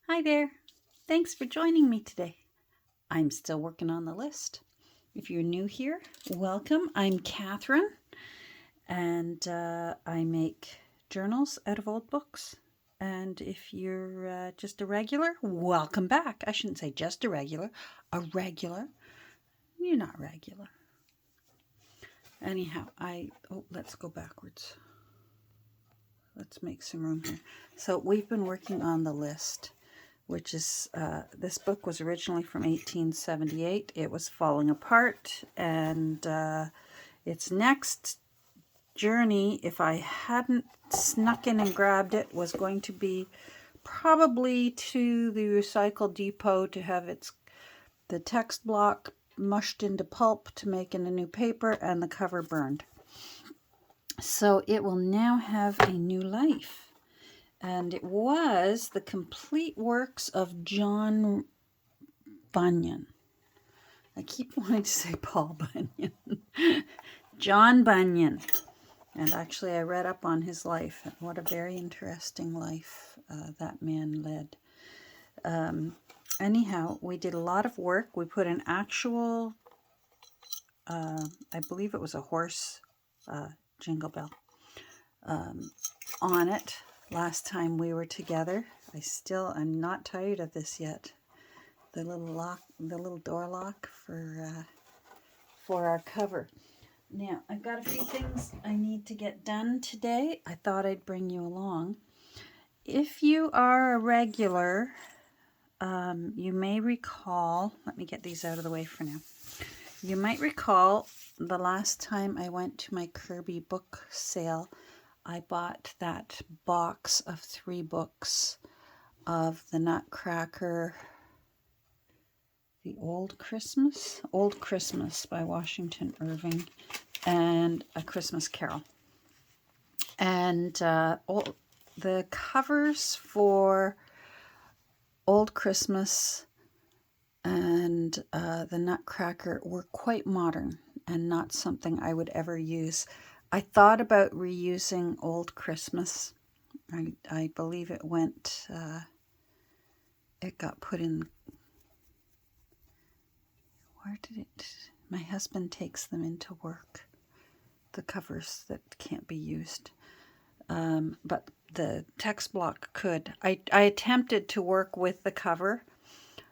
Hi there. Thanks for joining me today. I'm still working on the list. If you're new here, welcome. I'm Catherine, and I make journals out of old books. And if you're just a regular, welcome back. I shouldn't say just a regular. You're not regular. Anyhow, let's go backwards. Let's make some room here. So we've been working on the list, which is, this book was originally from 1878. It was falling apart, and its next journey, if I hadn't snuck in and grabbed it, was going to be probably to the recycle depot to have the text block mushed into pulp to make in a new paper and the cover burned. So it will now have a new life. And it was the complete works of John Bunyan. I keep wanting to say Paul Bunyan. John Bunyan. And actually, I read up on his life. And what a very interesting life that man led. Anyhow, we did a lot of work. We put an actual, I believe it was a horse jingle bell on it last time we were together. I'm not tired of this yet. The little door lock for our cover. Now, I've got a few things I need to get done today. I thought I'd bring you along. If you are a regular, you may recall, let me get these out of the way for now. You might recall the last time I went to my Kirby book sale, I bought that box of 3 books of the Nutcracker, the Old Christmas by Washington Irving, and A Christmas Carol. And the covers for Old Christmas and the Nutcracker were quite modern and not something I would ever use. I thought about reusing Old Christmas. I believe it got put in, where did it, my husband takes them into work, the covers that can't be used. But the text block could. I attempted to work with the cover,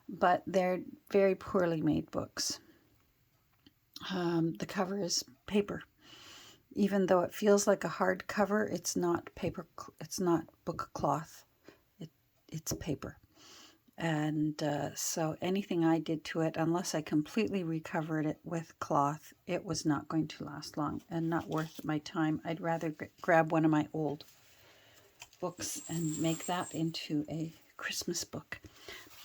but they're very poorly made books. The cover is paper. Even though it feels like a hard cover, it's not paper. It's not book cloth. It's paper. And so anything I did to it, unless I completely recovered it with cloth, it was not going to last long and not worth my time. I'd rather grab one of my old books and make that into a Christmas book.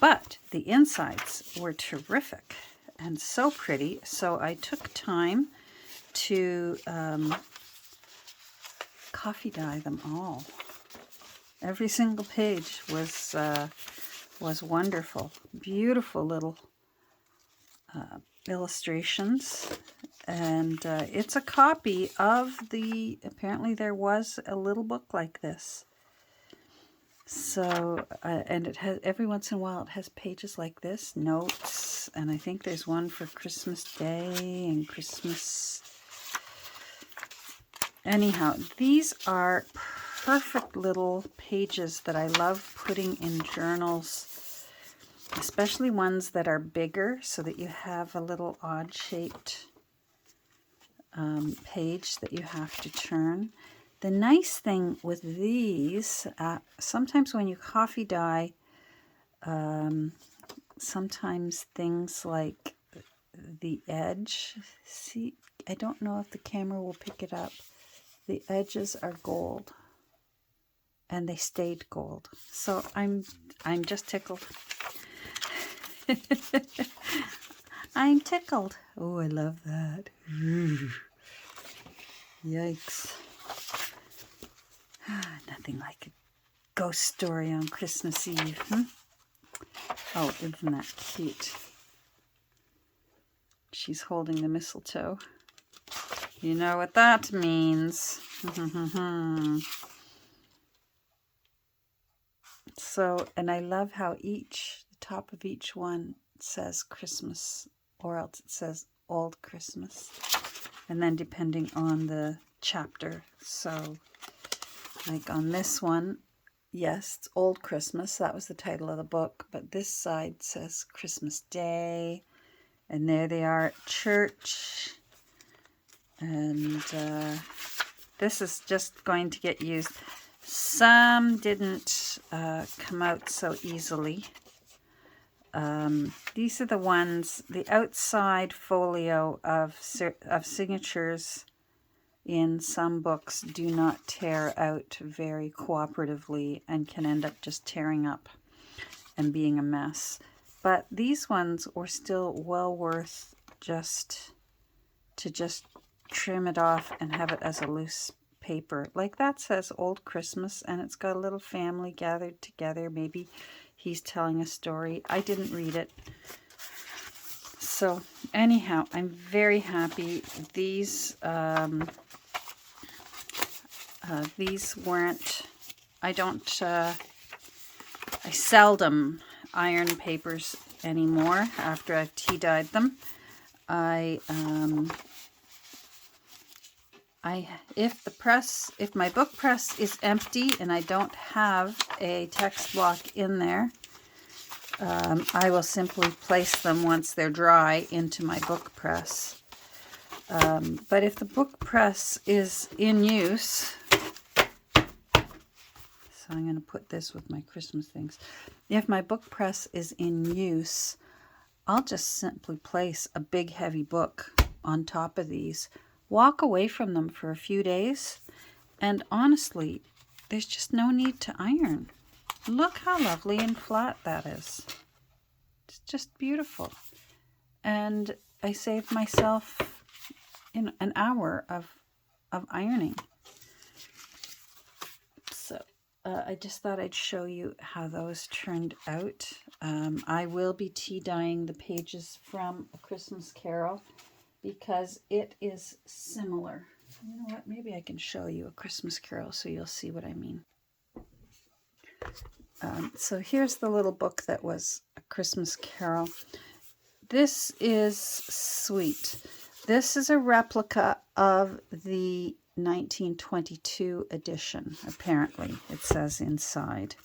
But the insides were terrific and so pretty, so I took time to coffee dye them all. Every single page was wonderful. Beautiful little illustrations. And it's a copy of apparently there was a little book like this. So, and it has, every once in a while, it has pages like this, notes, and I think there's one for Christmas Day and Christmas. Anyhow, these are perfect little pages that I love putting in journals, especially ones that are bigger, so that you have a little odd-shaped page that you have to turn. The nice thing with these, sometimes when you coffee dye, sometimes things like the edge, see, I don't know if the camera will pick it up. The edges are gold, and they stayed gold. So I'm just tickled. I'm tickled. Oh, I love that. Yikes. Nothing like a ghost story on Christmas Eve. Oh, isn't that cute? She's holding the mistletoe. You know what that means. So, and I love how the top of each one says Christmas, or else it says Old Christmas. And then depending on the chapter. So, like on this one, yes, it's Old Christmas. That was the title of the book. But this side says Christmas Day. And there they are at church. And this is just going to get used. Some didn't come out so easily. These are the ones, the outside folio of signatures in some books do not tear out very cooperatively and can end up just tearing up and being a mess. But these ones were still well worth just trim it off and have it as a loose paper. Like that says Old Christmas, and it's got a little family gathered together. Maybe he's telling a story. I didn't read it. So anyhow, I'm very happy. These weren't, I seldom iron papers anymore after I've tea dyed them. If my book press is empty and I don't have a text block in there, I will simply place them once they're dry into my book press. But if the book press is in use, so I'm going to put this with my Christmas things. If my book press is in use, I'll just simply place a big heavy book on top of these, walk away from them for a few days, and honestly, there's just no need to iron. Look how lovely and flat that is. It's just beautiful. And I saved myself an hour of ironing. So I just thought I'd show you how those turned out. I will be tea dyeing the pages from A Christmas Carol because it is similar. You know what? Maybe I can show you A Christmas Carol so you'll see what I mean. So here's the little book that was A Christmas Carol. This is sweet. This is a replica of the 1922 edition, apparently, it says inside.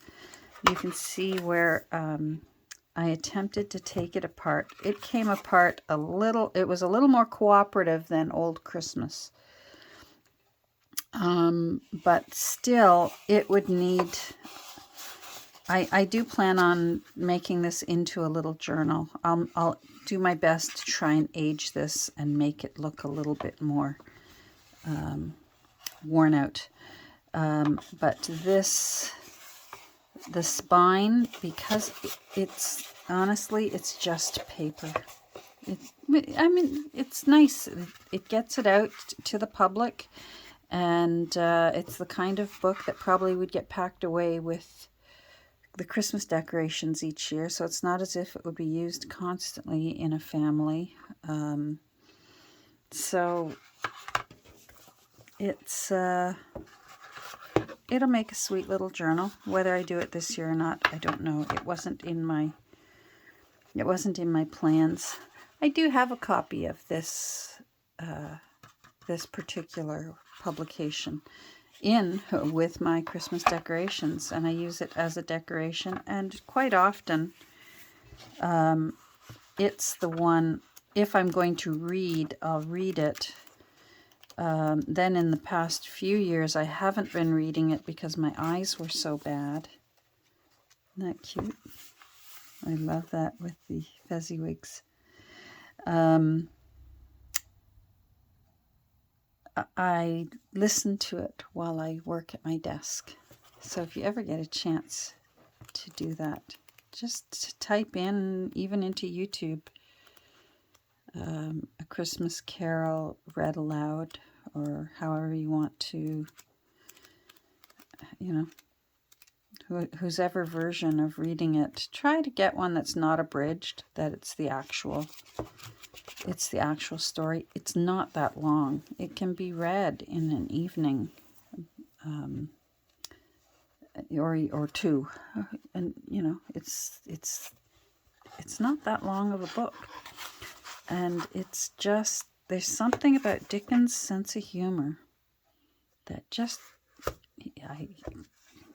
You can see where I attempted to take it apart. It came apart a little, it was a little more cooperative than Old Christmas. But still, it would need, I do plan on making this into a little journal. I'll do my best to try and age this and make it look a little bit more worn out. But this, the spine, because it's honestly, it's just paper. I mean, it's nice. It gets it out to the public, and it's the kind of book that probably would get packed away with the Christmas decorations each year, so it's not as if it would be used constantly in a family. So it's it'll make a sweet little journal. Whether I do it this year or not, I don't know. It wasn't in my plans. I do have a copy of this this particular publication with my Christmas decorations, and I use it as a decoration, and quite often it's the one, if I'm going to read, I'll read it. Then in the past few years I haven't been reading it because my eyes were so bad. Isn't that cute? I love that with the fezziwigs. I listen to it while I work at my desk. So if you ever get a chance to do that, just type in, even into YouTube, A Christmas Carol read aloud, or however you want to, you know, whosever version of reading it. Try to get one that's not abridged, that it's the actual story. It's not that long. It can be read in an evening. or two, and you know, it's not that long of a book, and it's just, there's something about Dickens' sense of humor that just,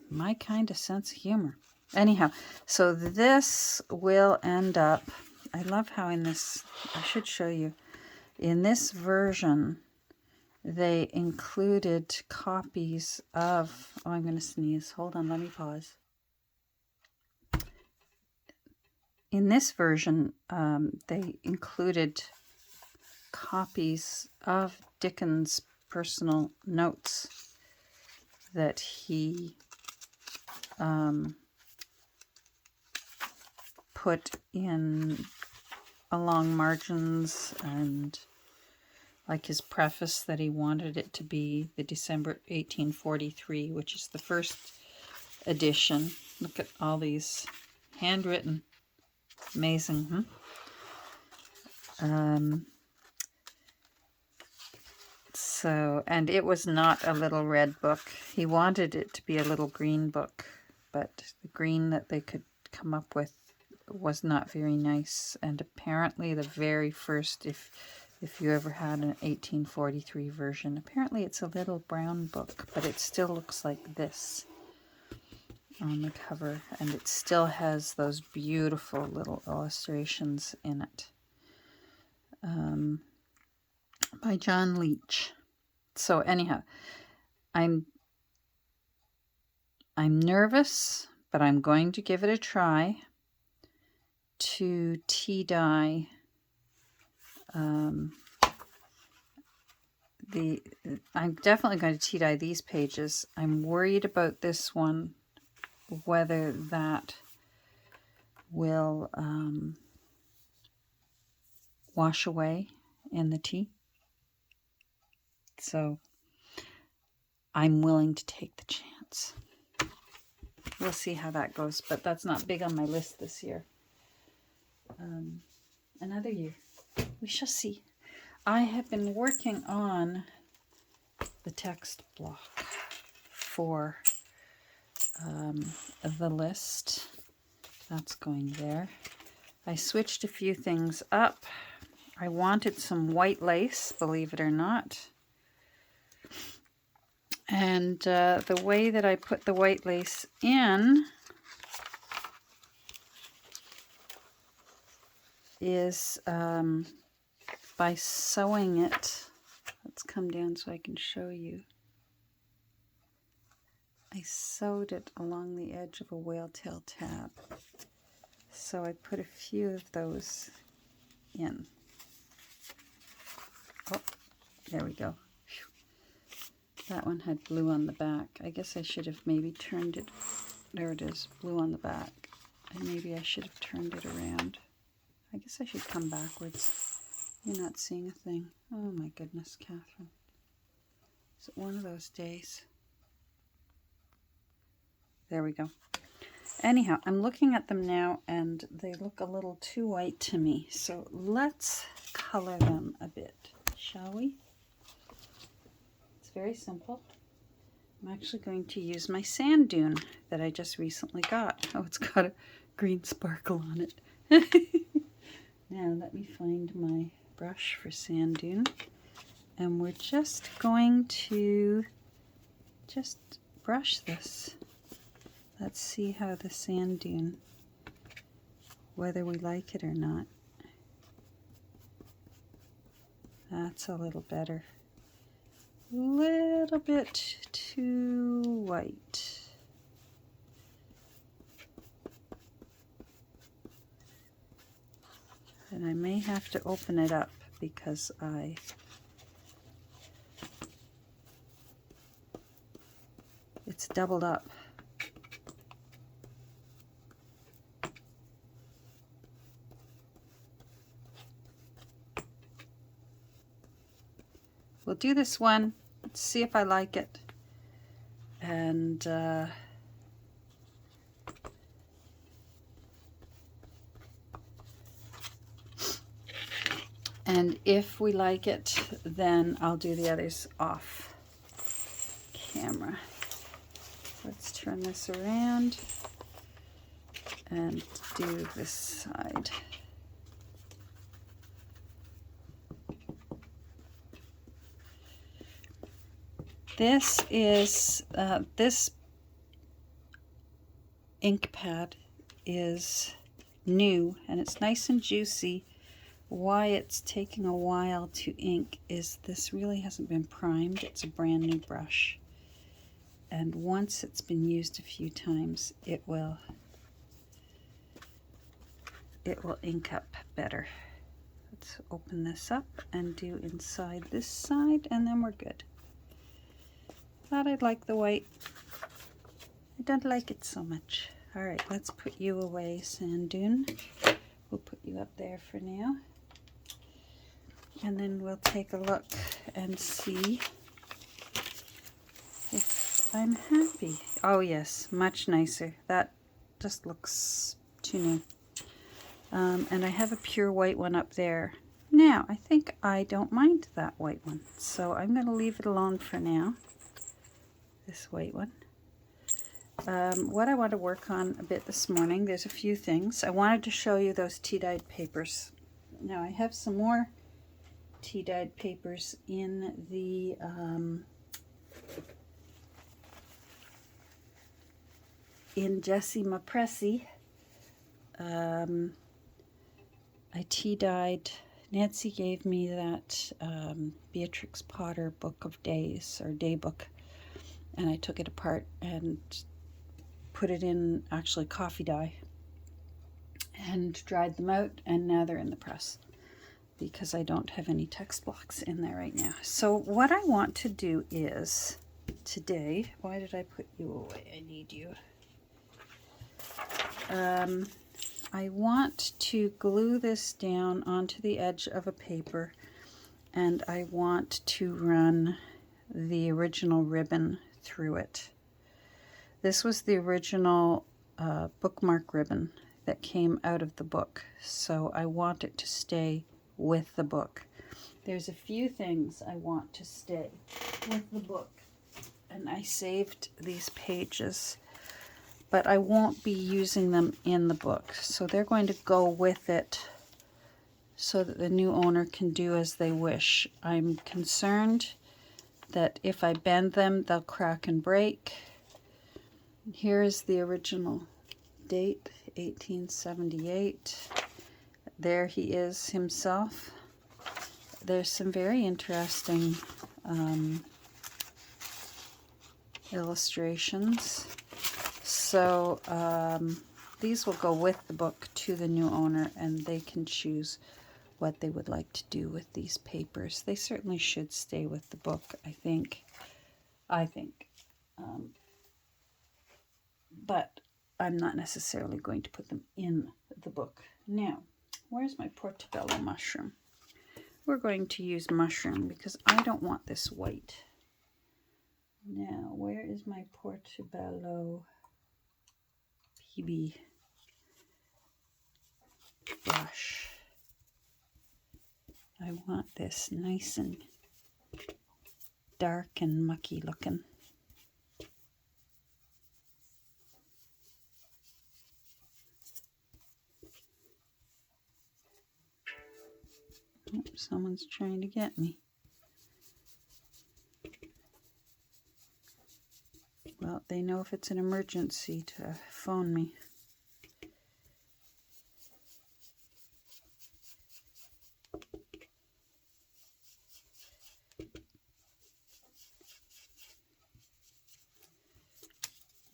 my kind of sense of humor. Anyhow, so this will end up, I love how in this, I should show you, in this version, they included copies of, oh, I'm going to sneeze. Hold on, let me pause. In this version, they included copies of Dickens' personal notes that he put in along margins, and like his preface that he wanted it to be the December 1843, which is the first edition. Look at all these handwritten. Amazing, huh? So, and it was not a little red book. He wanted it to be a little green book, but the green that they could come up with was not very nice. And apparently the very first, if you ever had an 1843 version, apparently it's a little brown book, but it still looks like this on the cover, and it still has those beautiful little illustrations in it, by John Leech. So anyhow, I'm nervous, but I'm going to give it a try to tea dye I'm definitely going to tea dye these pages. I'm worried about this one, whether that will wash away in the tea. So I'm willing to take the chance. We'll see how that goes, but that's not big on my list this year. Another year. We shall see. I have been working on the text block for the list. That's going there. I switched a few things up. I wanted some white lace, believe it or not. And the way that I put the white lace in is by sewing it. Let's come down so I can show you. I sewed it along the edge of a whale tail tab. So I put a few of those in. Oh, there we go. Whew. That one had blue on the back. I guess I should have maybe turned it. There it is, blue on the back. And maybe I should have turned it around. I guess I should come backwards. You're not seeing a thing. Oh my goodness, Catherine. Is it one of those days? There we go. Anyhow, I'm looking at them now and they look a little too white to me. So let's color them a bit, shall we? It's very simple. I'm actually going to use my sand dune that I just recently got. Oh, it's got a green sparkle on it. Now let me find my brush for sand dune. And we're just going to just brush this. Let's see how the sand dune, whether we like it or not. That's a little better. A little bit too white. And I may have to open it up because it's doubled up. We'll do this one, let's see if I like it. And if we like it, then I'll do the others off camera. Let's turn this around and do this side. This is, this ink pad is new and it's nice and juicy. Why it's taking a while to ink is this really hasn't been primed. It's a brand new brush. And once it's been used a few times, it will ink up better. Let's open this up and do inside this side, and then we're good. Thought I'd like the white. I don't like it so much. All right, let's put you away, Sand Dune. We'll put you up there for now. And then we'll take a look and see if I'm happy. Oh yes, much nicer. That just looks too new. And I have a pure white one up there. Now, I think I don't mind that white one. So I'm going to leave it alone for now. This white one. What I want to work on a bit this morning, there's a few things. I wanted to show you those tea-dyed papers. Now I have some more tea-dyed papers in the in Jessie Mapressy. I tea-dyed, Nancy gave me that Beatrix Potter Book of Days, or Day Book, and I took it apart and put it in actually coffee dye and dried them out, and now they're in the press because I don't have any text blocks in there right now. So what I want to do is today, why did I put you away? I need you. I want to glue this down onto the edge of a paper, and I want to run the original ribbon through it. This was the original bookmark ribbon that came out of the book, so I want it to stay with the book. There's a few things I want to stay with the book, and I saved these pages, but I won't be using them in the book, so they're going to go with it so that the new owner can do as they wish. I'm concerned that if I bend them, they'll crack and break. Here is the original date, 1878. There he is himself. There's some very interesting illustrations. So these will go with the book to the new owner, and they can choose what they would like to do with these papers. They certainly should stay with the book, I think. But I'm not necessarily going to put them in the book. Now, where's my Portobello mushroom? We're going to use mushroom because I don't want this white. Now, where is my Portobello PB brush? I want this nice and dark and mucky looking. Oh, someone's trying to get me. Well, they know if it's an emergency to phone me.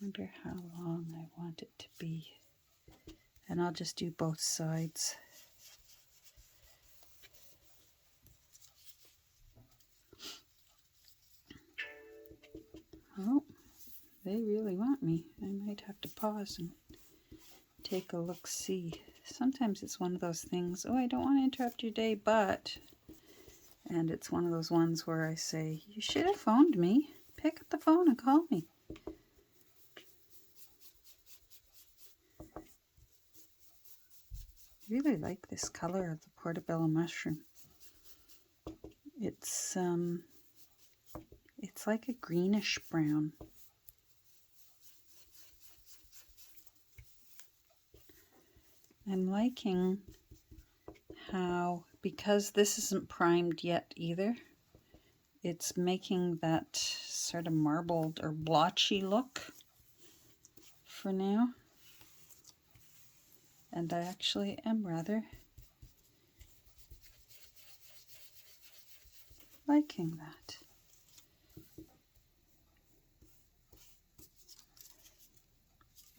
Wonder how long I want it to be. And I'll just do both sides. Oh, they really want me. I might have to pause and take a look-see. Sometimes it's one of those things, oh, I don't want to interrupt your day, but... And it's one of those ones where I say, you should have phoned me. Pick up the phone and call me. I really like this color of the Portobello mushroom. It's like a greenish brown. I'm liking how, because this isn't primed yet either, it's making that sort of marbled or blotchy look for now. And I actually am rather liking that.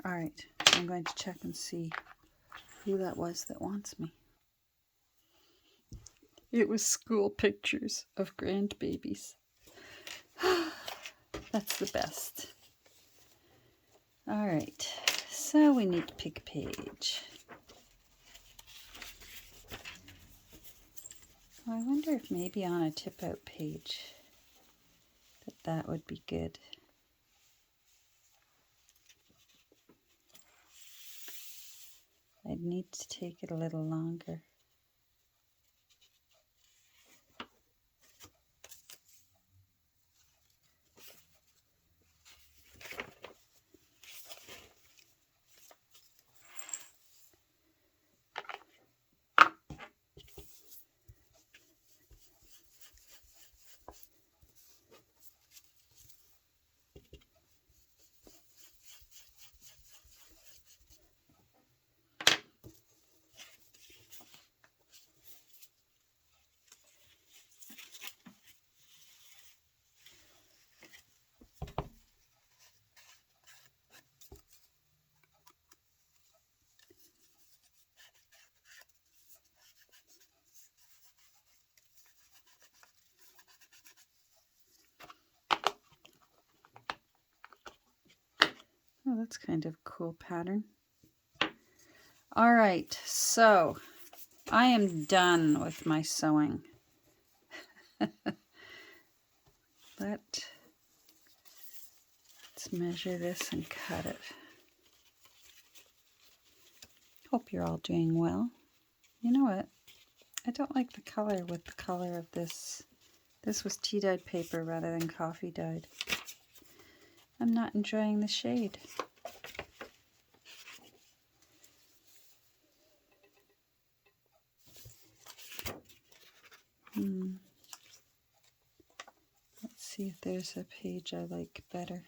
All right, I'm going to check and see who that was that wants me. It was school pictures of grandbabies. That's the best. All right, so we need to pick a page. I wonder if maybe on a tip out page that would be good. I'd need to take it a little longer. Oh, that's kind of a cool pattern. All right, so I am done with my sewing. Let's measure this and cut it. Hope you're all doing well. You know what? I don't like the color with the color of this. This was tea dyed paper rather than coffee dyed. I'm not enjoying the shade. Let's see if there's a page I like better.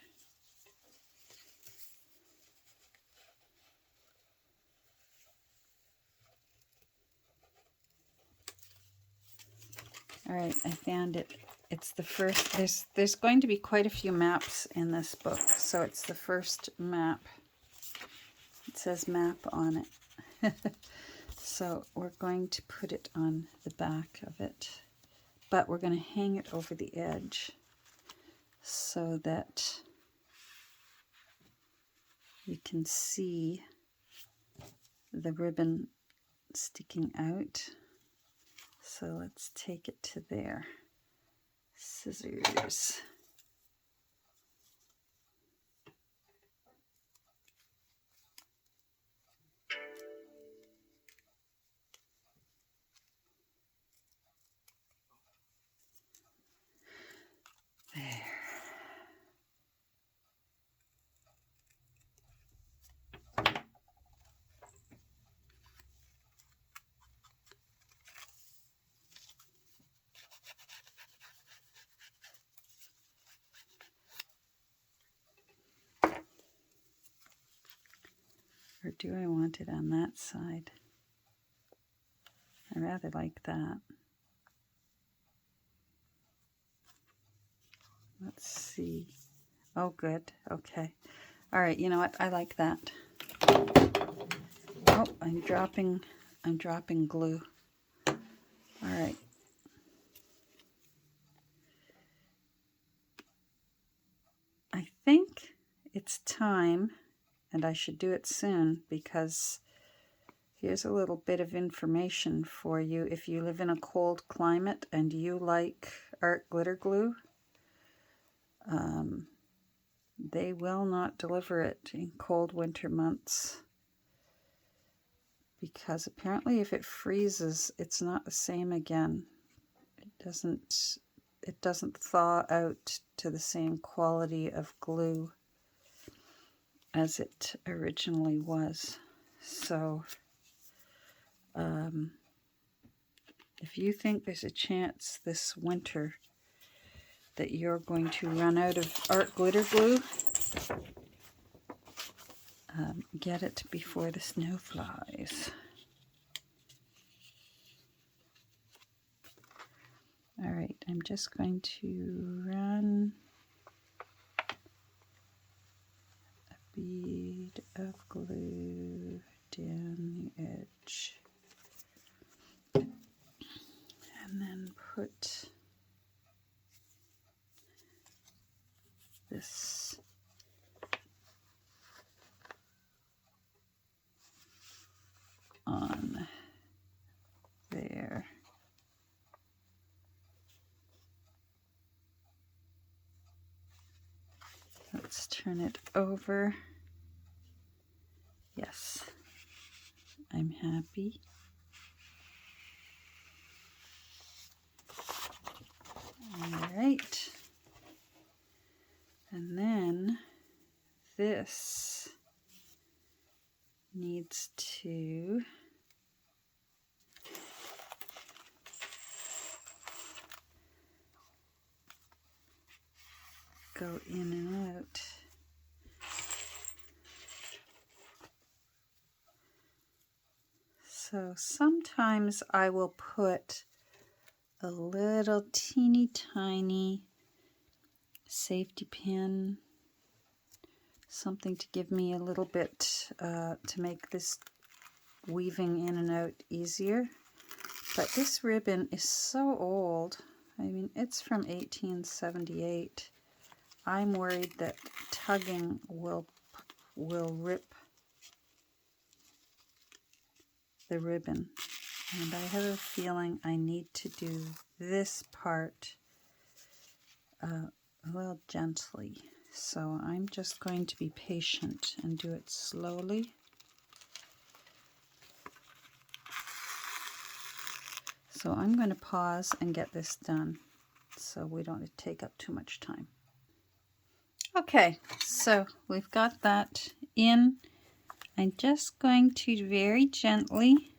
All right, I found it. It's the first. There's going to be quite a few maps in this book, so it's the first map. It says map on it. So we're going to put it on the back of it, but we're going to hang it over the edge so that you can see the ribbon sticking out. So let's take it to there. Scissors. There. Or do I want it on that side? I rather like that. Let's see. Oh, good. Okay. All right. You know what? I like that. Oh, I'm dropping glue. All right. I think it's time, and I should do it soon, because here's a little bit of information for you. If you live in a cold climate and you like art glitter glue, they will not deliver it in cold winter months, because apparently if it freezes, it's not the same again. It doesn't thaw out to the same quality of glue as it originally was. So If you think there's a chance this winter that you're going to run out of art glitter glue, get it before the snow flies. All right, I'm just going to run a bead of glue down the edge. And then put this on there. Let's turn it over. Yes, I'm happy. All right. And then this needs to go in and out. So sometimes I will put a little teeny tiny safety pin, something to give me a little bit to make this weaving in and out easier. But this ribbon is so old. I mean, it's from 1878. I'm worried that tugging will rip the ribbon. And I have a feeling I need to do this part a little gently. So I'm just going to be patient and do it slowly. So I'm going to pause and get this done so we don't take up too much time. Okay, so we've got that in. I'm just going to very gently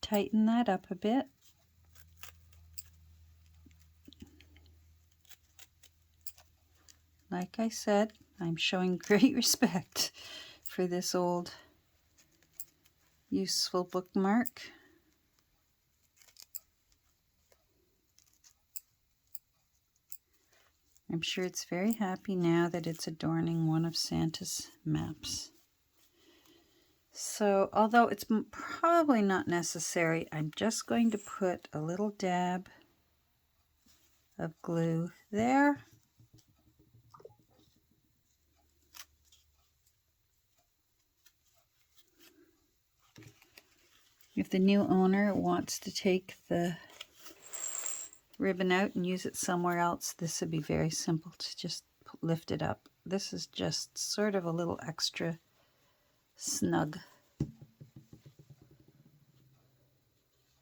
tighten that up a bit. Like I said, I'm showing great respect for this old useful bookmark. I'm sure it's very happy now that it's adorning one of Santa's maps. So, although it's probably not necessary, I'm just going to put a little dab of glue there. If the new owner wants to take the ribbon out and use it somewhere else, this would be very simple to just lift it up. This is just sort of a little extra snug.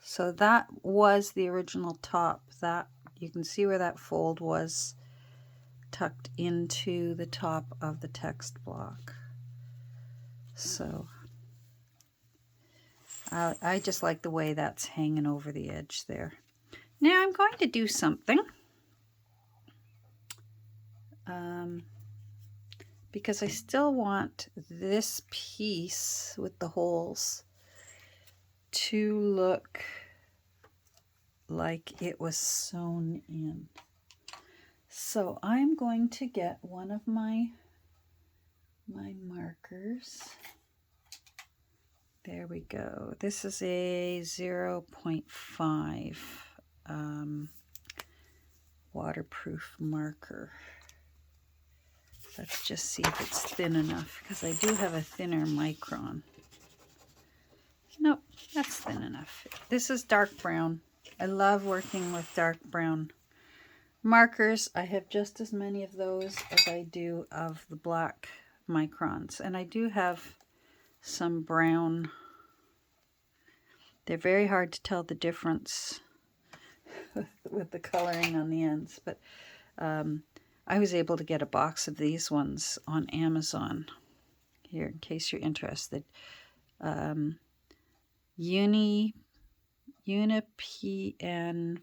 So that was the original top. That you can see where that fold was tucked into the top of the text block. So I just like the way that's hanging over the edge there. Now I'm going to do something because I still want this piece with the holes to look like it was sewn in. So I'm going to get one of my markers. There we go. This is a 0.5 waterproof marker. Let's just see if it's thin enough, because I do have a thinner micron. Nope, that's thin enough. This is dark brown. I love working with dark brown markers. I have just as many of those as I do of the black microns. And I do have some brown. They're very hard to tell the difference with the coloring on the ends. But I was able to get a box of these ones on Amazon. Here, in case you're interested. Unipn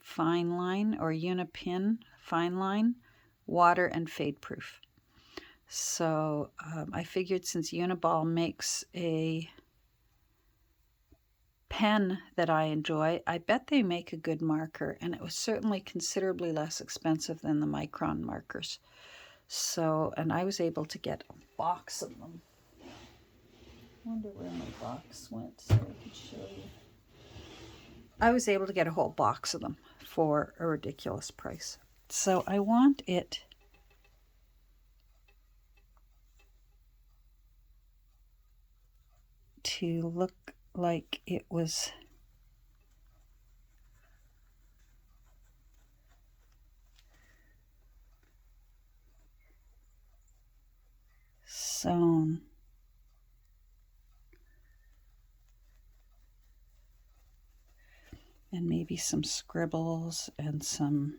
Fine Line or Unipin Fine Line, water and fade proof. So I figured since Uniball makes a pen that I enjoy, I bet they make a good marker, and it was certainly considerably less expensive than the Micron markers. So, and I was able to get a box of them. I wonder where my box went so I could show you. I was able to get a whole box of them for a ridiculous price. So I want it to look like it was sewn. And maybe some scribbles and some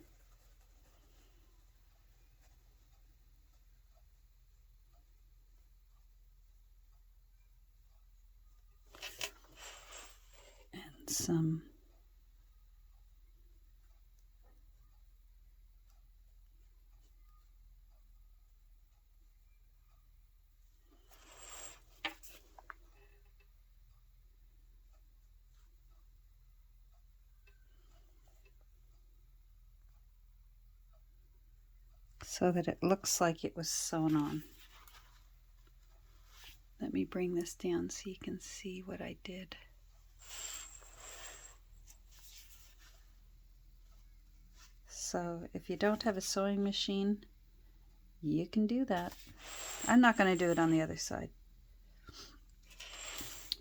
so that it looks like it was sewn on. Let me bring this down so you can see what I did. So if you don't have a sewing machine, you can do that. I'm not going to do it on the other side.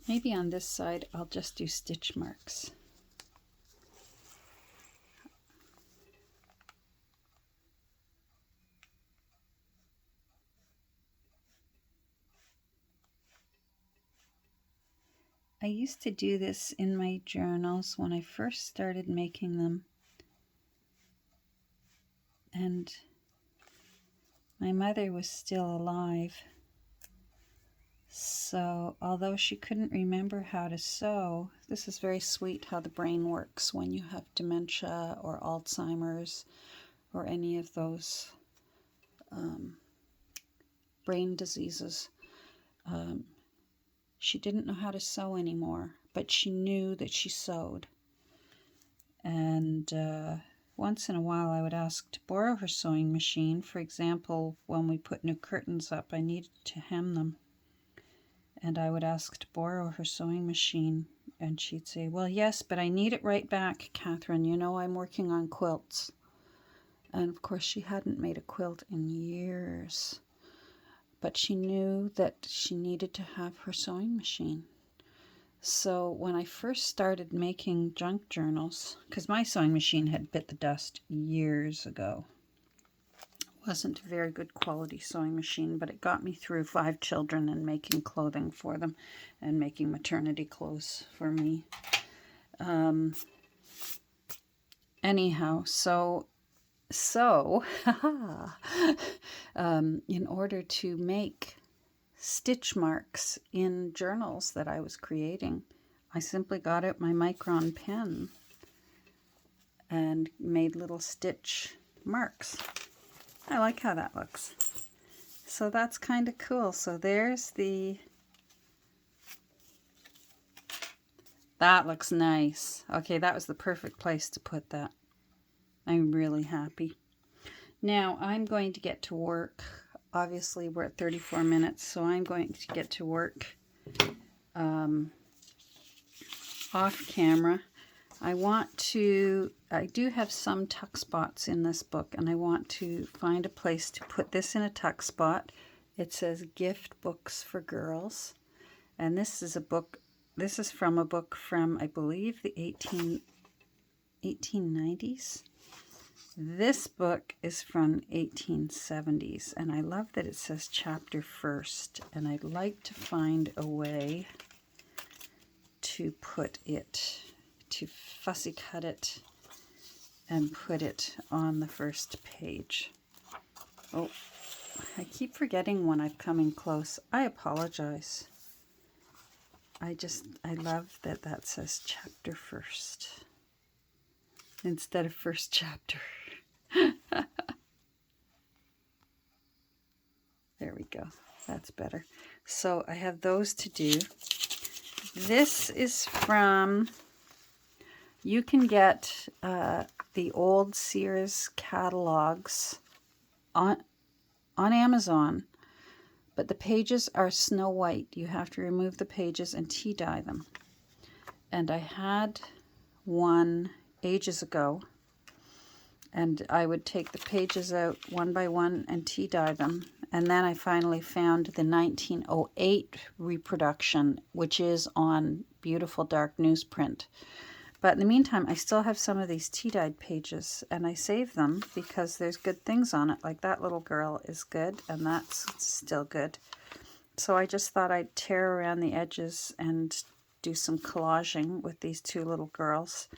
Maybe on this side I'll just do stitch marks. I used to do this in my journals when I first started making them. And my mother was still alive. So although she couldn't remember how to sew, this is very sweet how the brain works when you have dementia or Alzheimer's or any of those brain diseases. She didn't know how to sew anymore, but she knew that she sewed. And once in a while I would ask to borrow her sewing machine. For example, when we put new curtains up, I needed to hem them. And I would ask to borrow her sewing machine. And she'd say, well, yes, but I need it right back, Catherine. You know I'm working on quilts. And of course she hadn't made a quilt in years. But she knew that she needed to have her sewing machine. So when I first started making junk journals, because my sewing machine had bit the dust years ago. It wasn't a very good quality sewing machine, but it got me through 5 children and making clothing for them and making maternity clothes for me. Anyhow, so in order to make stitch marks in journals that I was creating, I simply got out my Micron pen and made little stitch marks. I like how that looks. So that's kind of cool. So there's that looks nice. Okay, that was the perfect place to put that. I'm really happy. Now I'm going to get to work. Obviously we're at 34 minutes, so I'm going to get to work off camera. I do have some tuck spots in this book, and I want to find a place to put this in a tuck spot. It says Gift Books for Girls, and this is from a book from, I believe, the 1890s. This book is from 1870s, and I love that it says chapter first, and I'd like to find a way to put it, to fussy cut it and put it on the first page. Oh, I keep forgetting when I've come in close. I apologize. I love that that says chapter first instead of first chapter. There we go. That's better. So I have those to do. This is from, you can get the old Sears catalogs on Amazon, but the pages are snow white. You have to remove the pages and tea dye them. And I had one ages ago, and I would take the pages out one by one and tea dye them. And then I finally found the 1908 reproduction, which is on beautiful dark newsprint. But in the meantime, I still have some of these tea-dyed pages, and I save them because there's good things on it. Like that little girl is good, and that's still good. So I just thought I'd tear around the edges and do some collaging with these two little girls.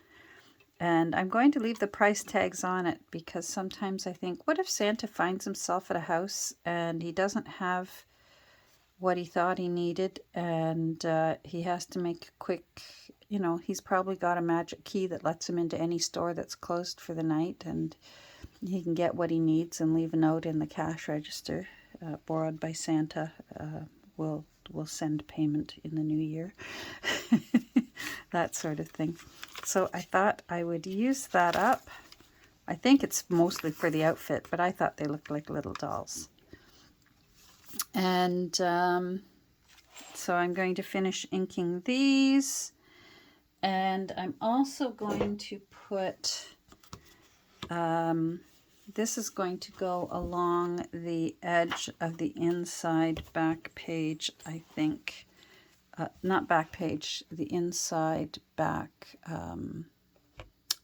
And I'm going to leave the price tags on it because sometimes I think, what if Santa finds himself at a house and he doesn't have what he thought he needed, and he has to make a quick, you know, he's probably got a magic key that lets him into any store that's closed for the night, and he can get what he needs and leave a note in the cash register. Borrowed by Santa will send payment in the new year. That sort of thing. So I thought I would use that up. I think it's mostly for the outfit, but I thought they looked like little dolls. And so I'm going to finish inking these. And I'm also going to put, this is going to go along the edge of the inside back page, I think. Not back page, the inside back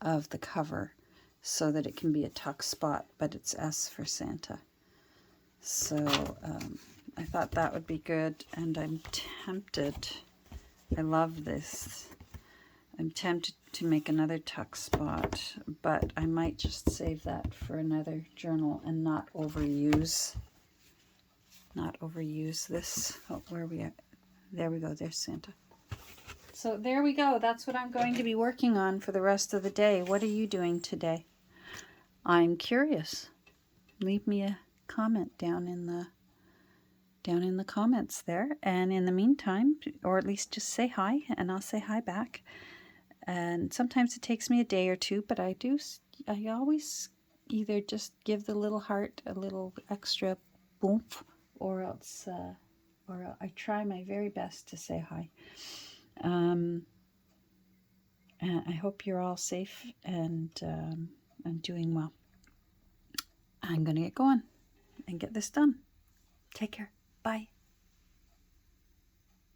of the cover, so that it can be a tuck spot, but it's S for Santa. So I thought that would be good, and I'm tempted, I love this, I'm tempted to make another tuck spot, but I might just save that for another journal and not overuse this. Oh, where are we at? There we go, there's Santa. So there we go, that's what I'm going to be working on for the rest of the day. What are you doing today? I'm curious. Leave me a comment down in the comments there. And in the meantime, or at least just say hi, and I'll say hi back. And sometimes it takes me a day or two, but I always either just give the little heart a little extra boomph, or else I try my very best to say hi. And I hope you're all safe and doing well. I'm going to get going and get this done. Take care. Bye.